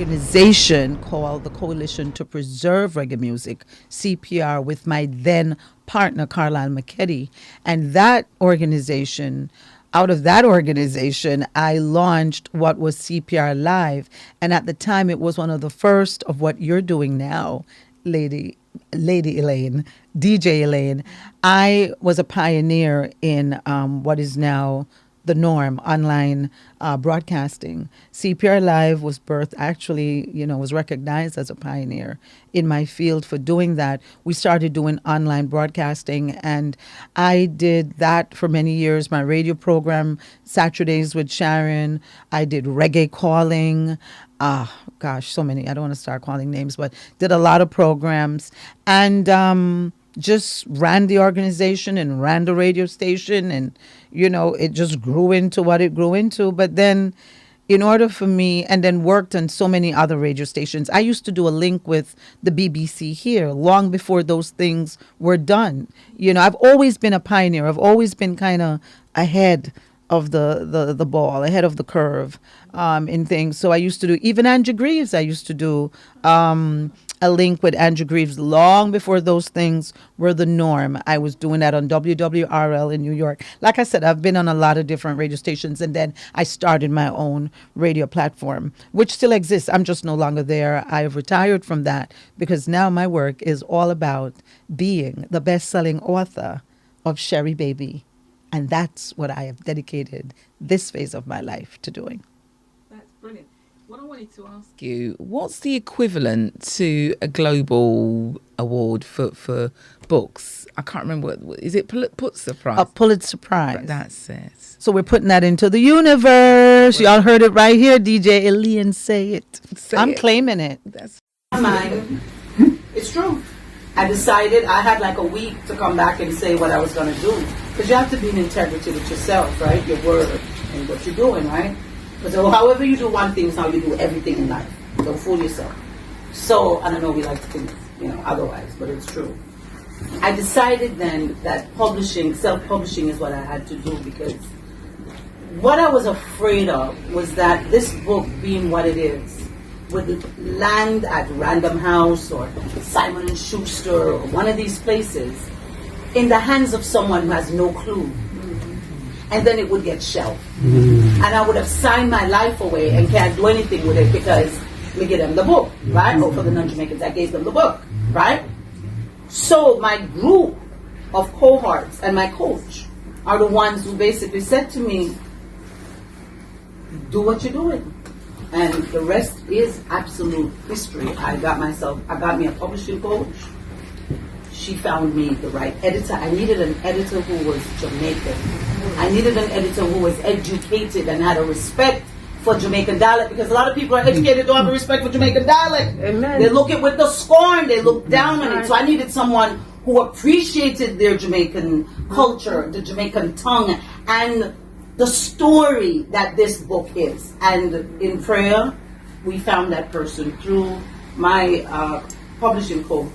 organization called the Coalition to Preserve Reggae Music, CPR, with my then partner, Carlisle McKetty. And that organization, out of that organization, I launched what was CPR Live. And at the time, it was one of the first of what you're doing now, Lady Elayne, DJ Elayne. I was a pioneer in what is now the norm, online broadcasting. CPR Live was birthed, actually, was recognized as a pioneer in my field for doing that. We started doing online broadcasting, and I did that for many years. My radio program, Saturdays with Sharon. I did reggae calling. So many. I don't want to start calling names, but did a lot of programs. And just ran the organization and ran the radio station, and it just grew into what it grew into. But then in order for me, and then worked on so many other radio stations. I used to do a link with the BBC here long before those things were done. I've always been a pioneer. I've always been kind of ahead of the ball, ahead of the curve in things. So I used to do, even Andrew Greaves, I used to do a link with Andrew Greaves long before those things were the norm. I was doing that on WWRL in New York. Like I said, I've been on a lot of different radio stations, and then I started my own radio platform, which still exists. I'm just no longer there. I have retired from that because now my work is all about being the best-selling author of Sheribaby. And that's what I have dedicated this phase of my life to doing. That's brilliant. What I wanted to ask you, what's the equivalent to a global award for books? I can't remember. Is it Pulitzer Prize? A Pulitzer Prize. That's it. So we're putting that into the universe. Y'all heard it right here. DJ Elayne, say it. I'm claiming it. That's mine. It's true. I decided I had like a week to come back and say what I was going to do. Because you have to be in integrity with yourself, right? Your word and what you're doing, right? Because however you do one thing is how you do everything in life. Don't fool yourself. So, I don't know, we like to think, otherwise, but it's true. I decided then that self-publishing is what I had to do, because what I was afraid of was that this book, being what it is, would land at Random House or Simon & Schuster or one of these places in the hands of someone who has no clue. And then it would get shelved. And I would have signed my life away and can't do anything with it because we give them the book, right? Or for the non-Jamaicans, I gave them the book, right? So my group of cohorts and my coach are the ones who basically said to me, do what you're doing. And the rest is absolute history. I got me a publishing coach. She found me the right editor. I needed an editor who was Jamaican. I needed an editor who was educated and had a respect for Jamaican dialect, because a lot of people are educated, don't have a respect for Jamaican dialect. Amen. They look at it with the scorn, they look down on it. So I needed someone who appreciated their Jamaican culture, the Jamaican tongue, and the story that this book is. And in prayer, we found that person through my publishing coach.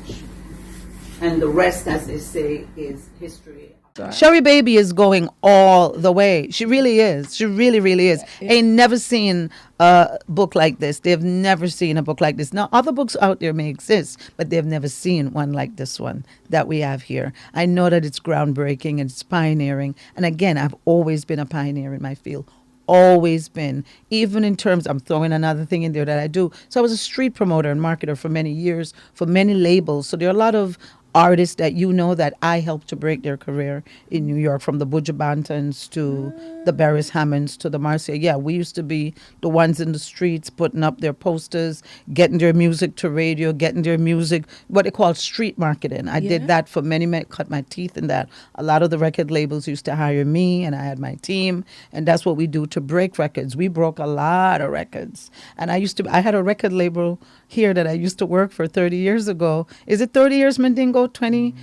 And the rest, as they say, is history. Sheribaby is going all the way. She really is. She really, really is. Ain't never seen a book like this. They've never seen a book like this. Now, other books out there may exist, but they've never seen one like this one that we have here. I know that it's groundbreaking and it's pioneering. And again, I've always been a pioneer in my field. Always been. Even in terms, I'm throwing another thing in there that I do. So I was a street promoter and marketer for many years, for many labels. So there are a lot of artists that that I helped to break their career in New York, from the Buju Bantons to the Barris Hammonds to the Marcia. Yeah, we used to be the ones in the streets putting up their posters, getting their music to radio, getting their music, what they call street marketing. I did that for many, cut my teeth in that. A lot of the record labels used to hire me, and I had my team, and that's what we do to break records. We broke a lot of records. And I had a record label here that I used to work for 30 years ago. Is it 30 years, Mandingo? 20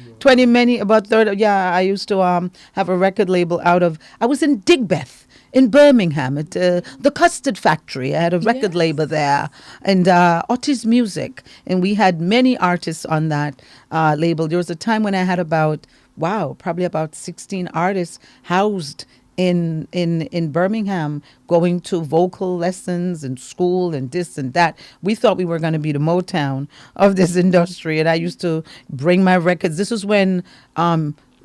many, about 30. Yeah, I used to have a record label I was in Digbeth in Birmingham at the Custard Factory. I had a record label there, and Otis Music. And we had many artists on that label. There was a time when I had probably about 16 artists housed in Birmingham, going to vocal lessons and school and this and that. We thought we were going to be the Motown of this industry, and I used to bring my records. This was when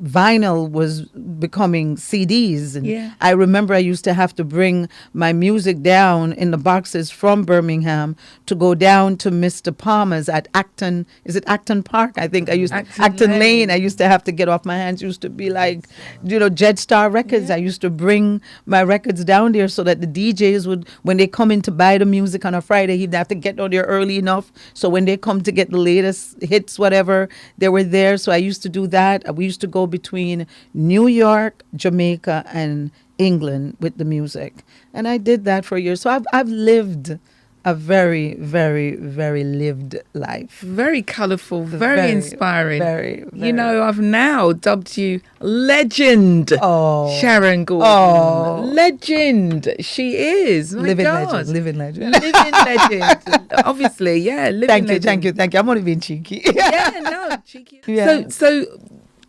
vinyl was becoming CDs, and Yeah. I remember I used to have to bring my music down in the boxes from Birmingham to go down to Mr. Palmer's at Acton. Is it Acton Park? I think I used Acton Lane. Lane. I used to have to get off my hands. Used to be like, Jetstar Records. Yeah. I used to bring my records down there so that the DJs would, when they come in to buy the music on a Friday, he'd have to get down there early enough. So when they come to get the latest hits, whatever, they were there. So I used to do that. We used to go between New York, Jamaica, and England with the music. And I did that for years. So I've lived a very, very, very lived life. Very colourful, very inspiring. Very, You know, I've now dubbed you legend. Oh. Sharon Gordon. Oh. Legend. She is. My living God. legend. Living legend. Living legend. Obviously, yeah. Living Thank you, legend. thank you. I'm only being cheeky. Yeah, no, cheeky. Yeah. So,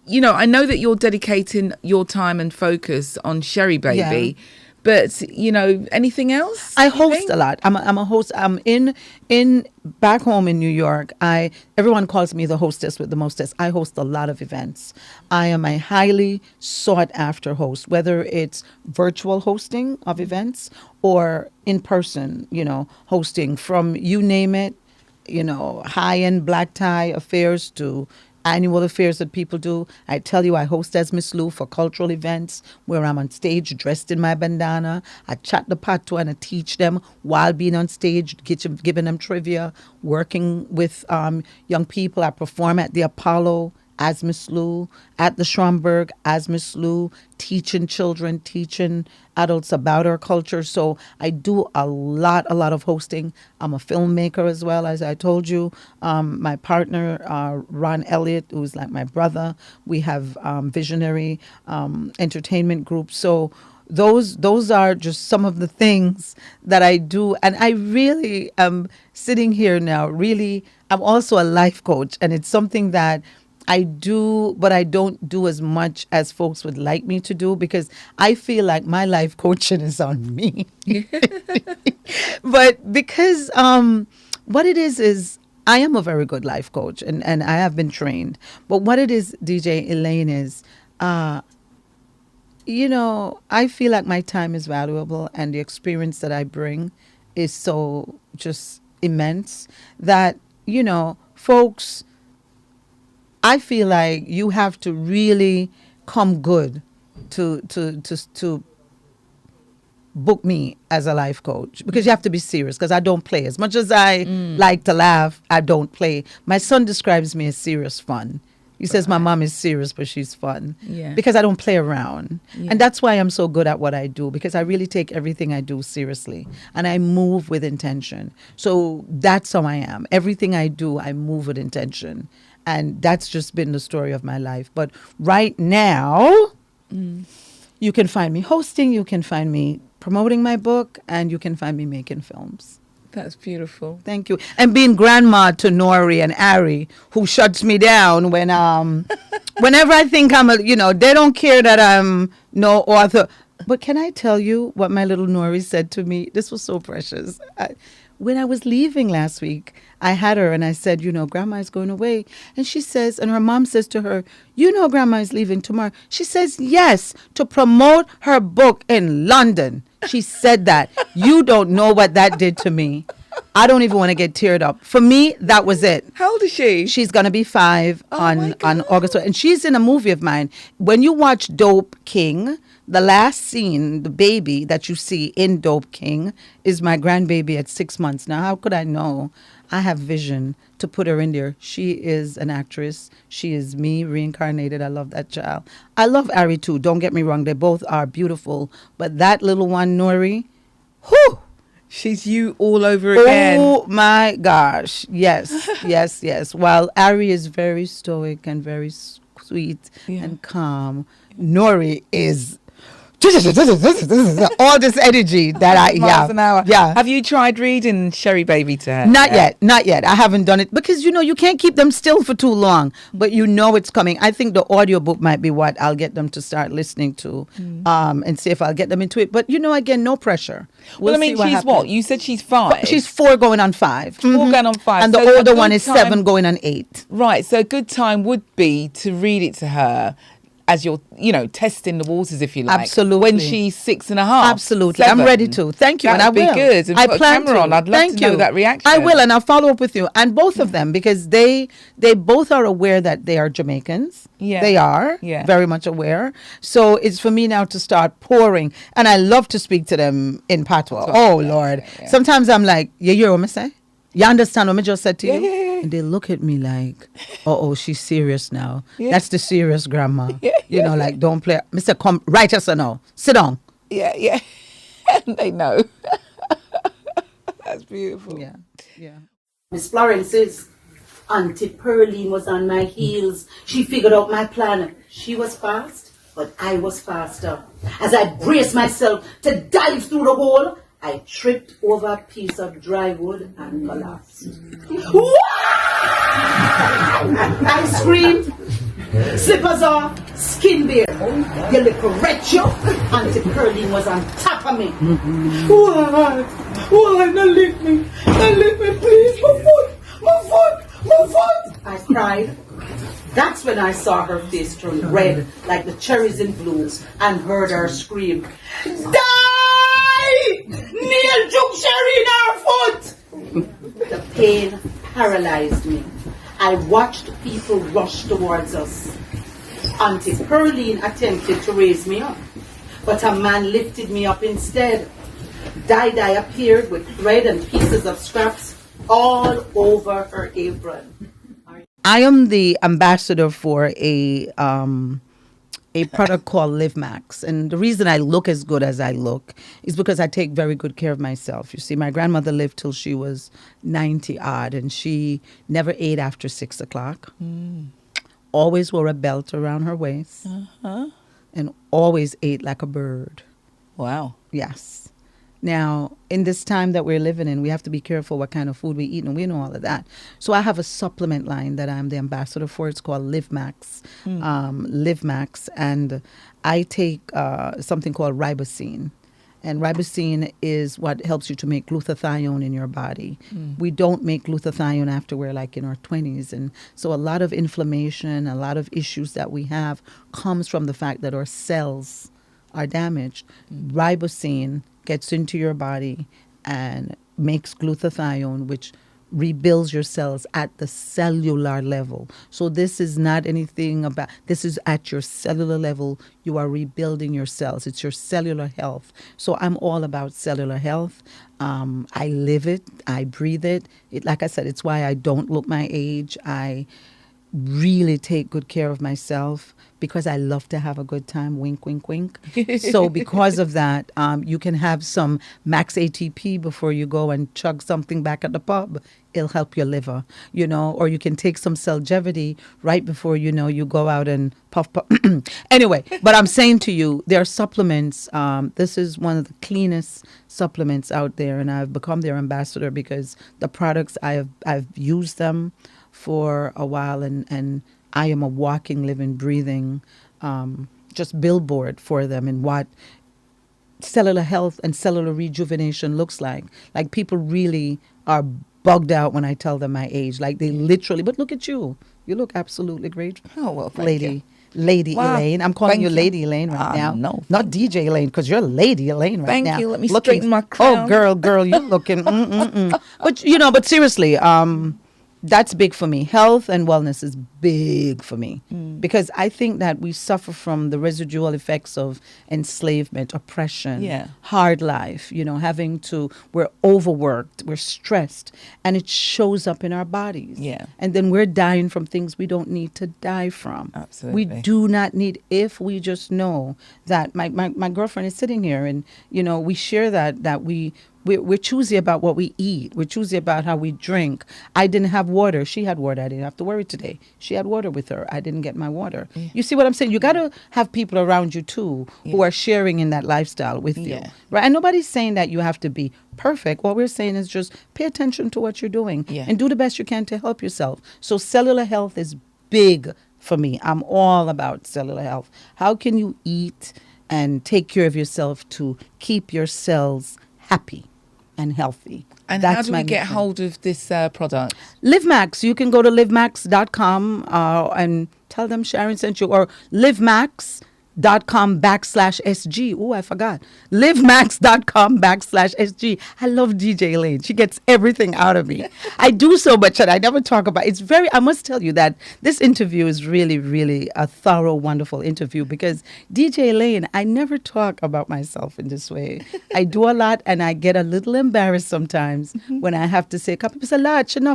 you know, I know that you're dedicating your time and focus on Sheribaby, but you know, anything else? I you host think? a lot. I'm a host. I'm in back home in New York. Everyone calls me the hostess with the mostess. I host a lot of events. I am a highly sought after host, whether it's virtual hosting of events or in person, hosting from you name it, high-end black tie affairs to annual affairs that people do. I tell you, I host as Miss Lou for cultural events where I'm on stage dressed in my bandana. I chat the patois and I teach them while being on stage, giving them trivia, working with young people. I perform at the Apollo as Miss Lou, at the Schomburg as Miss Lou, teaching children, teaching adults about our culture. So I do a lot of hosting. I'm a filmmaker as well, as I told you. My partner, Ron Elliott, who's like my brother. We have visionary entertainment groups. So those are just some of the things that I do. And I really am sitting here now, I'm also a life coach. And it's something that I do, but I don't do as much as folks would like me to do because I feel like my life coaching is on me. But because what it is I am a very good life coach and I have been trained. But what it is, DJ Elayne, is, I feel like my time is valuable and the experience that I bring is so just immense that, folks, I feel like you have to really come good to book me as a life coach because you have to be serious because I don't play. As much as I like to laugh, I don't play. My son describes me as serious fun. He says my mom is serious, but she's fun because I don't play around. Yeah. And that's why I'm so good at what I do because I really take everything I do seriously and I move with intention. So that's how I am. Everything I do, I move with intention. And that's just been the story of my life. But right now, you can find me hosting, you can find me promoting my book, and you can find me making films. That's beautiful. Thank you. And being grandma to Nori and Ari, who shuts me down when whenever I think I'm they don't care that I'm no author. But can I tell you what my little Nori said to me? This was so precious. When I was leaving last week, I had her and I said, Grandma is going away. And she says, and her mom says to her, Grandma is leaving tomorrow. She says, yes, to promote her book in London. She said that. You don't know what that did to me. I don't even want to get teared up. For me, that was it. How old is she? She's going to be 5 on August. And she's in a movie of mine. When you watch Dope King, the last scene, the baby that you see in Dope King is my grandbaby at 6 months. Now, how could I know? I have vision to put her in there. She is an actress. She is me reincarnated. I love that child. I love Ari too. Don't get me wrong. They both are beautiful. But that little one, Nori, whew. She's you all over again. Oh my gosh. Yes, yes. While Ari is very stoic and very sweet and calm, Nori is all this energy that I miles an hour. Yeah. Have you tried reading Sheribaby to her? Not yet. I haven't done it because you can't keep them still for too long. But it's coming. I think the audiobook might be what I'll get them to start listening to, and see if I'll get them into it. But again, no pressure. Well, I mean, see she's happens. what? You said she's 5. She's 4 going on 5. 4 going on 5. And the So a older good one is time- 7 going on 8. Right. So a good time would be to read it to her as you're, testing the waters, if you like. Absolutely. When she's 6.5. Absolutely. 7. I'm ready to. Thank you. That'd and I will. be good. And I put a plan camera to. on. I'd love Thank to know you. that reaction. I will, and I'll follow up with you. And both of them, because they both are aware that they are Jamaicans. Yeah. They are. Yeah. Very much aware. So it's for me now to start pouring. And I love to speak to them in patois. Oh, Lord. Yeah. Sometimes I'm like, you hear what I say? You understand what I just said to you? Yeah. And they look at me like, oh, she's serious now. Yeah. That's the serious grandma. Yeah. Like, don't play. Mr. Come, write us or no. Sit down. Yeah. And they know. That's beautiful. Yeah. Miss Florence's Auntie Pearline was on my heels. She figured out my plan. She was fast, but I was faster. As I braced myself to dive through the hole, I tripped over a piece of dry wood and collapsed. I screamed, slippers off, skin bare. You little wretch, you. Auntie Pearline was on top of me. Why? Don't lick me. Don't lick me, please. My foot. I cried. That's when I saw her face turn red like the cherries in bloom and heard her scream, "Die! Neil took Sherry in her foot!" The pain paralyzed me. I watched people rush towards us. Auntie Pearline attempted to raise me up, but a man lifted me up instead. Dai appeared with thread and pieces of scraps all over her apron. I am the ambassador for a product called Live Max, and the reason I look as good as I look is because I take very good care of myself. You see, my grandmother lived till she was 90 odd, and she never ate after 6 o'clock. Always wore a belt around her waist, and always ate like a bird. Wow. Yes. Now, in this time that we're living in, we have to be careful what kind of food we eat, and we know all of that. So I have a supplement line that I'm the ambassador for. It's called Live Max. Live Max. And I take something called ribosine. And ribosine is what helps you to make glutathione in your body. We don't make glutathione after we're like in our 20s. And so a lot of inflammation, a lot of issues that we have comes from the fact that our cells are damaged. Ribosine gets into your body and makes glutathione, which rebuilds your cells at the cellular level. So this is not anything about, this is at your cellular level. You are rebuilding your cells. It's your cellular health. So I'm all about cellular health. I live it. I breathe it. Like I said, it's why I don't look my age. I really take good care of myself because I love to have a good time. Wink, wink, wink. So because of that, you can have some max ATP before you go and chug something back at the pub. It'll help your liver, or you can take some Celgevity right before, you go out and puff. Anyway, but I'm saying to you, there are supplements. This is one of the cleanest supplements out there, and I've become their ambassador because the products I've used them for a while, and I am a walking, living, breathing, just billboard for them and what cellular health and cellular rejuvenation looks like. Like people really are bugged out when I tell them my age. Like they literally, but look at you. You look absolutely great. Oh, well, thank you. Lady Wow. Elayne. I'm calling Thank you you. Lady Elayne right now. No. Not DJ Elayne, because you're Lady Elayne right Thank now. you. Let me straighten my crown. Oh, girl, you looking. But seriously, that's big for me. Health and wellness is big for me because I think that we suffer from the residual effects of enslavement, oppression, hard life, we're overworked, we're stressed, and it shows up in our bodies. Yeah. And then we're dying from things we don't need to die from. Absolutely. We do not need, if we just know that my girlfriend is sitting here and, we share that we're choosy about what we eat. We're choosy about how we drink. I didn't have water. She had water. I didn't have to worry today. She she had water with her. I didn't get my water. You see what I'm saying? You got to have people around you too who are sharing in that lifestyle with you, right? And nobody's saying that you have to be perfect. What we're saying is just pay attention to what you're doing and do the best you can to help yourself. So cellular health is big for me. I'm all about cellular health. How can you eat and take care of yourself to keep your cells happy and healthy? And That's how do we my get mission. hold of this product? LiveMax. You can go to livemax.com and tell them Sharon sent you, or livemax.com/SG. Oh, I forgot. Livemax.com/SG. I love DJ Elayne. She gets everything out of me. I do so much that I never talk about. I must tell you that this interview is really, really a thorough, wonderful interview because DJ Elayne, I never talk about myself in this way. I do a lot and I get a little embarrassed sometimes when I have to say, people say, lad, she do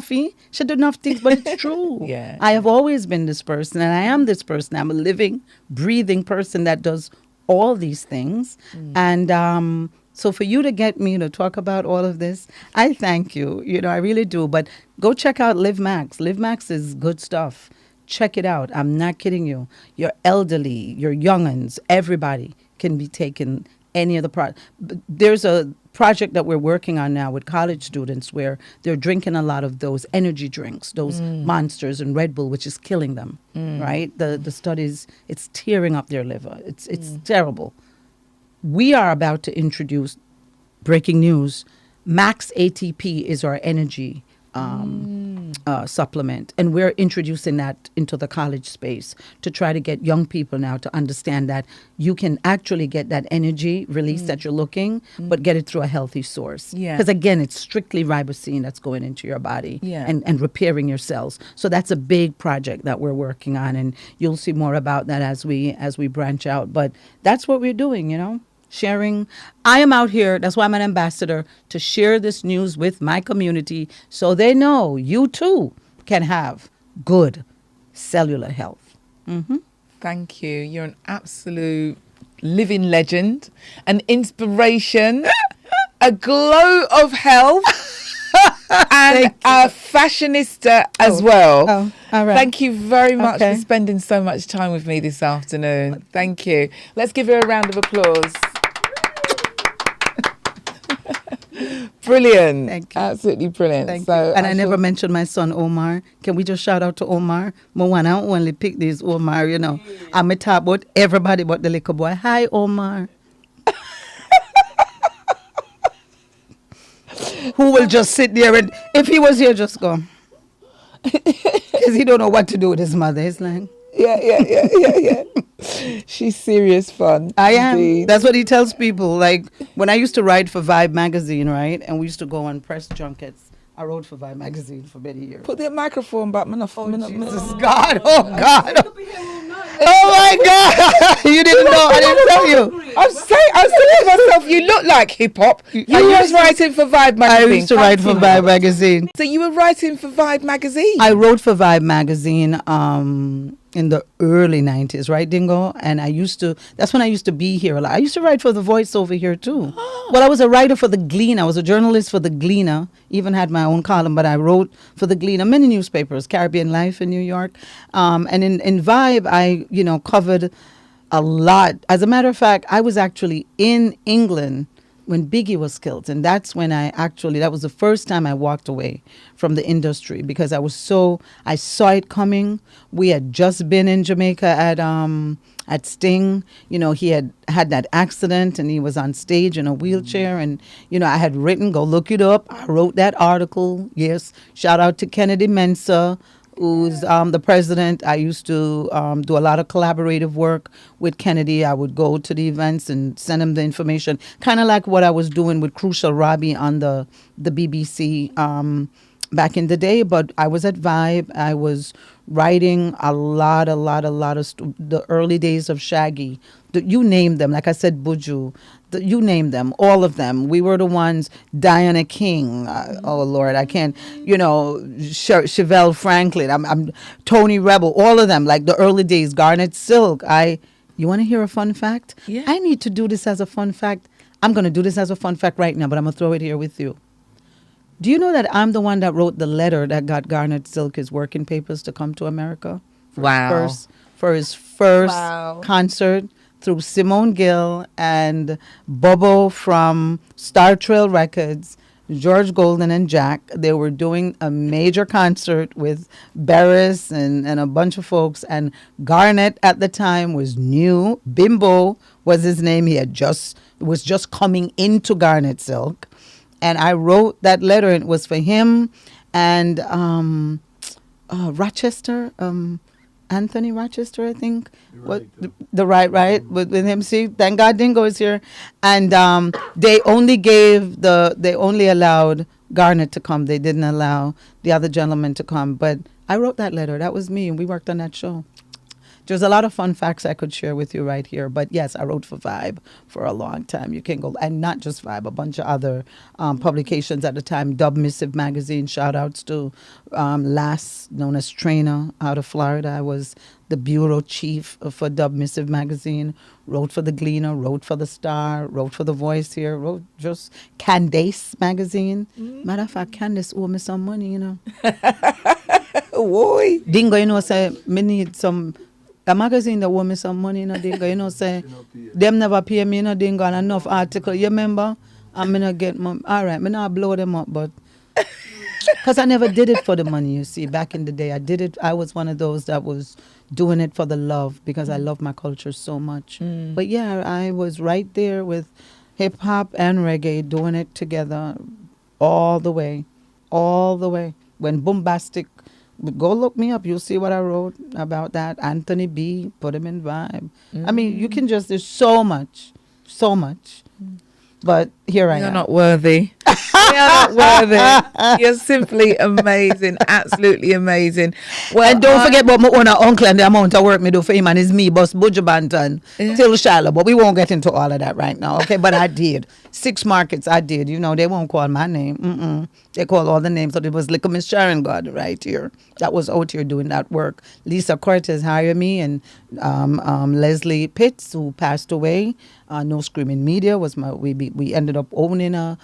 enough things, but it's true. I have always been this person and I am this person. I'm a living, breathing person that does all these things. And so for you to get me to talk about all of this, I thank you. I really do. But go check out LiveMax. LiveMax is good stuff. Check it out. I'm not kidding you. Your elderly, your young'uns, everybody can be taking any of the product. There's a project that we're working on now with college students where they're drinking a lot of those energy drinks, those Monsters and Red Bull, which is killing them, right? The studies, it's tearing up their liver. It's terrible. We are about to introduce, breaking news, Max ATP is our energy supplement. And we're introducing that into the college space to try to get young people now to understand that you can actually get that energy release that you're looking, but get it through a healthy source. Because again, it's strictly ribosine that's going into your body and repairing your cells. So that's a big project that we're working on. And you'll see more about that as we branch out. But that's what we're doing, sharing. I am out here, that's why I'm an ambassador, to share this news with my community so they know you too can have good cellular health. Thank you. You're an absolute living legend, an inspiration, a glow of health, and a fashionista as well. Oh, all right. Thank you very much for spending so much time with me this afternoon. Thank you. Let's give her a round of applause. Brilliant. Thank you. Absolutely brilliant. Thank you. And I never mentioned my son Omar. Can we just shout out to Omar? I only pick this Omar, I'm a talk about everybody but the little boy. Hi, Omar. Who will just sit there and, if he was here, just go. Because he don't know what to do with his mother. He's like... Yeah. She's serious fun. I am. Indeed. That's what he tells people. Like when I used to write for Vibe magazine, right? And we used to go on press junkets. I wrote for Vibe magazine for many years. Put the microphone back. Jesus God. Oh God. Oh my God. You didn't know. I didn't tell you. I'm saying to myself, you look like hip hop. You was writing for Vibe magazine. I used to write for Vibe magazine. So you were writing for Vibe magazine? I wrote for Vibe magazine in the early 90s, right, Dingo? And that's when I used to be here a lot. I used to write for The Voice over here too. Well, I was a writer for The Gleaner. I was a journalist for The Gleaner, even had my own column, but I wrote for The Gleaner, many newspapers, Caribbean Life in New York. And in Vibe, I, covered a lot. As a matter of fact, I was actually in England when Biggie was killed. And that's when that was the first time I walked away from the industry because I saw it coming. We had just been in Jamaica at Sting. He had that accident and he was on stage in a wheelchair. And, I had written, go look it up. I wrote that article. Yes. Shout out to Kennedy Mensah, who's the president. I used to do a lot of collaborative work with Kennedy. I would go to the events and send him the information, kind of like what I was doing with Crucial Robbie on the BBC back in the day. But I was at Vibe. I was writing a lot of the early days of Shaggy. You name them. Like I said, Buju. You name them, all of them. We were the ones, Diana King, oh Lord, I can't, Chevelle Franklin, I'm Tony Rebel, all of them, like the early days, Garnet Silk. You want to hear a fun fact? Yeah. I need to do this as a fun fact. I'm going to do this as a fun fact right now, but I'm going to throw it here with you. Do you know that I'm the one that wrote the letter that got Garnet Silk his working papers to come to America? Wow. For his first Wow. concert through Simone Gill and Bobo from Star Trail Records, George Golden and Jack. They were doing a major concert with Barris and a bunch of folks. And Garnet at the time was new. Bimbo was his name. He was just coming into Garnet Silk. And I wrote that letter. And it was for him and Rochester, Anthony Rochester, I think. The right with him. See, thank God Dingo is here. And they only allowed Garnet to come. They didn't allow the other gentleman to come. But I wrote that letter. That was me, and we worked on that show. There's a lot of fun facts I could share with you right here. But yes, I wrote for Vibe for a long time. You can go, and not just Vibe, a bunch of other publications at the time. Dub Missive magazine, shout outs to Lass, known as Trainer, out of Florida. I was the bureau chief for Dub Missive magazine. Wrote for the Gleaner, wrote for the Star, wrote for the Voice here, wrote just Candace magazine. Matter of fact, Candace owe me some money, you know. Boy. Dingo, you know, say, me need some. A magazine that owe me some money, you know, Dingo, you know, say, them never pay me, you know, Dingo, and enough article. You remember? I'm going to get my, all right, me not blow them up, but, because I never did it for the money, you see. Back in the day, I was one of those that was doing it for the love, because I love my culture so much. But yeah, I was right there with hip hop and reggae, doing it together all the way. When Boombastic, go look me up. You'll see what I wrote about that. Anthony B, put him in Vibe. I mean, you can just, there's so much. But here I am. You're not worthy. You're not worthy. You're simply amazing. Absolutely amazing. Well, And don't forget about my own uncle and the amount of work me do for him and his me, Boss Bujabantan, till Shiloh. But we won't get into all of that right now, okay? But I did. 6 markets I did. You know, they won't call my name. They call all the names. So it was little Miss Sharon Gordon right here. That was out here doing that work. Lisa Cortez hired me, and Leslie Pitts, who passed away. No Screaming Media was we ended up owning a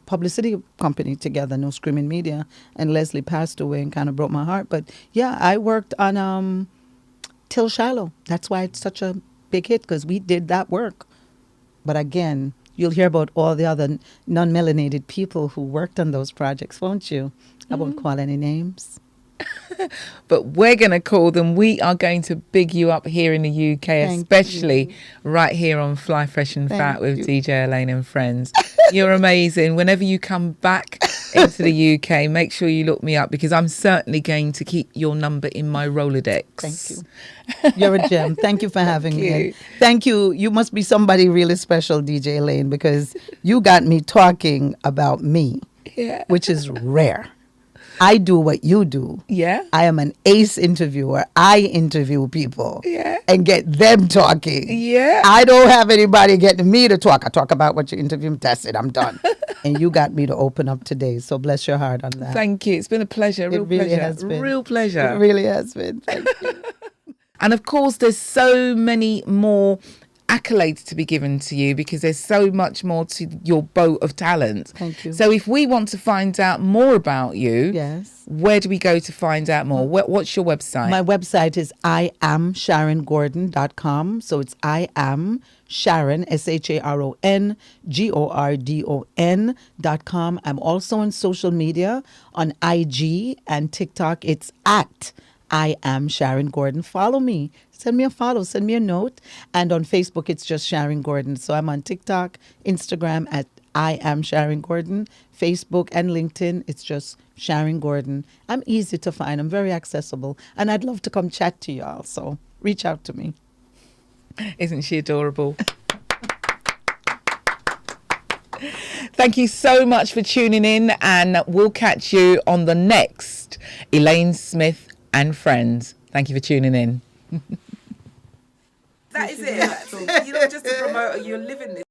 publicity company together, No Screaming Media, and Leslie passed away and kind of broke my heart. But yeah, I worked on Till Shiloh. That's why it's such a big hit, because we did that work. But again, you'll hear about all the other non-melanated people who worked on those projects, won't you? I won't call any names. But we're going to call them. We are going to big you up here in the UK, especially right here on Fly Fresh and Fat with DJ Elayne and Friends. You're amazing. Whenever you come back into the UK, make sure you look me up, because I'm certainly going to keep your number in my Rolodex. Thank you. You're a gem. Thank you for having me. And thank you. You must be somebody really special, DJ Elayne, because you got me talking about me, which is rare. I do what you do. Yeah. I am an ace interviewer. I interview people and get them talking. Yeah. I don't have anybody getting me to talk. I talk about what you interview. That's it. I'm done. And you got me to open up today. So bless your heart on that. Thank you. It's been a pleasure. It really has been. Real pleasure. It really has been. Thank you. And of course, there's so many more accolades to be given to you, because there's so much more to your boat of talent. Thank you. So if we want to find out more about you, where do we go to find out more? What's your website? My website is IamSharonGordon.com. So it's I am Sharon, SharonGordon.com. I'm also on social media on IG and TikTok. It's at I am Sharon Gordon. Follow me. Send me a follow. Send me a note. And on Facebook, it's just Sharon Gordon. So I'm on TikTok, Instagram at I am Sharon Gordon. Facebook and LinkedIn, it's just Sharon Gordon. I'm easy to find. I'm very accessible. And I'd love to come chat to y'all. So reach out to me. Isn't she adorable? Thank you so much for tuning in. And we'll catch you on the next Elayne Smith and Friends. Thank you for tuning in. That is it. You're not just a promoter, you're living this.